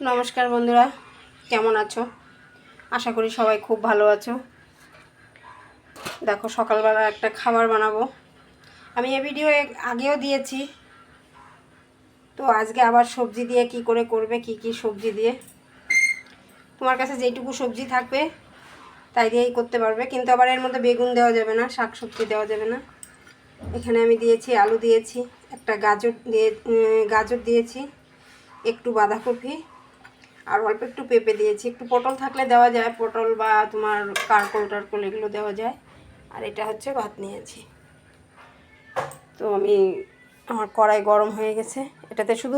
নমস্কার বন্ধুরা, কেমন আছো? আশা করি সবাই খুব ভালো আছো। দেখো, সকালবেলা একটা খাবার বানাবো। আমি এই ভিডিও আগেও দিয়েছি, তো আজকে আবার সবজি দিয়ে কি করে করবে, কি কি সবজি দিয়ে তোমার কাছে যেইটুকু সবজি থাকবে তাই দিয়েই করতে পারবে। কিন্তু আবার এর মধ্যে বেগুন দেওয়া যাবে না, শাক সবজি দেওয়া যাবে না। এখানে আমি দিয়েছি আলু দিয়েছি, একটা গাজর দিয়েছি, একটু বাঁধাকপি আর অল্প একটু পেঁপে দিয়েছি। একটু পটল থাকলে দেওয়া যায়, পটল বা তোমার কারকল টারকল এগুলো দেওয়া যায়। আর এটা হচ্ছে ভাত নিয়েছি। তো আমার কড়াই গরম হয়ে গেছে, এটাতে শুধু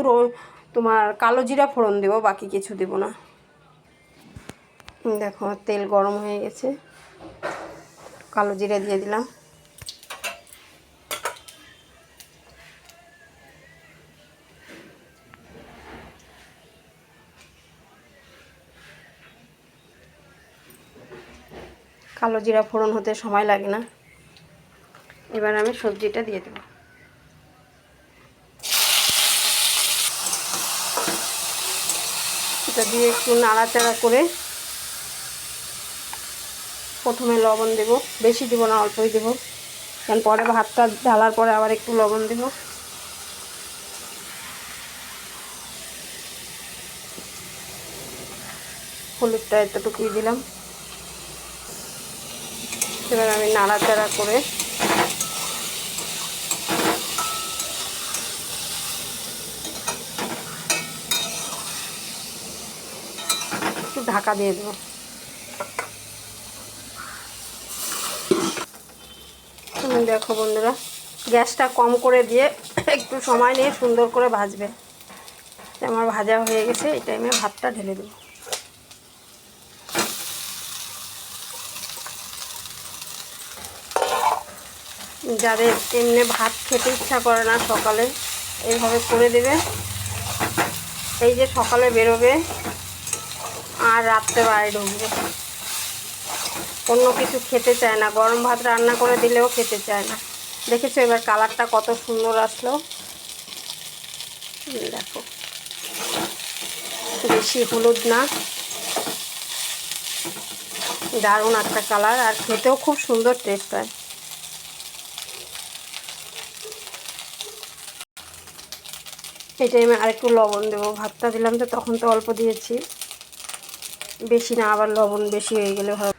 তোমার কালো জিরা ফোড়ন দেবো, বাকি কিছু দেব না। দেখো তেল গরম হয়ে গেছে, কালো জিরা দিয়ে দিলাম। কালো জিরা ফোড়ন হতে সময় লাগে না। এবার আমি সবজিটা দিয়ে দেবো। এটা দিয়ে একটু নাড়াচাড়া করে প্রথমে লবণ দেব, বেশি দেব না, অল্পই দেব, কারণ পরে ভাতটা ঢালার পরে আবার একটু লবণ দেব। হলুদটা এতটুকুই দিলাম। এবার আমি নাড়াচাড়া করে একটু ঢাকা দিয়ে দেবো। তুমি দেখো বন্ধুরা, গ্যাসটা কম করে দিয়ে একটু সময় নিয়ে সুন্দর করে ভাজবে। আমার ভাজা হয়ে গেছে, এই টাইমে ভাতটা ঢেলে দেবো। যাদের এমনি ভাত খেতে ইচ্ছা করে না সকালে, এইভাবে করে দেবে। এই যে সকালে বেরোবে আর রাত্রে বাড়ি ঢুকবে, অন্য কিছু খেতে চায় না, গরম ভাত রান্না করে দিলেও খেতে চায় না। দেখেছো এবার কালারটা কত সুন্দর আসলো, দেখো, বেশি হলুদ না, দারুণ একটা কালার, আর খেতেও খুব সুন্দর টেস্ট হয়। এই টাইমে আরেকটু লবণ দেবো, ভাতটা দিলাম তো তখন তো অল্প দিয়েছি, বেশি না, আবার লবণ বেশি হয়ে গেলে হয়।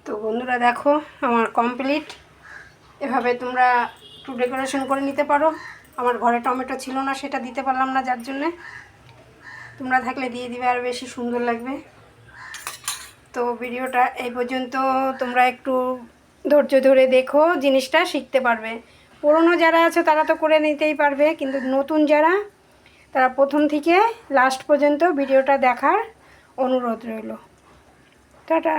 তো বন্ধুরা দেখো আমার কমপ্লিট। এভাবে তোমরা একটু ডেকোরেশন করে নিতে পারো। আমার ঘরে টমেটো ছিল না, সেটা দিতে পারলাম না, যার জন্যে তোমরা থাকলে দিয়ে দিবে, আর বেশি সুন্দর লাগবে। তো ভিডিওটা এই পর্যন্ত, তোমরা একটু ধৈর্য ধরে দেখো, জিনিসটা শিখতে পারবে। পুরনো যারা আছে তারা তো করে নিতেই পারবে, কিন্তু নতুন যারা, তারা প্রথম থেকে লাস্ট পর্যন্ত ভিডিওটা দেখার অনুরোধ রইল। টাটা।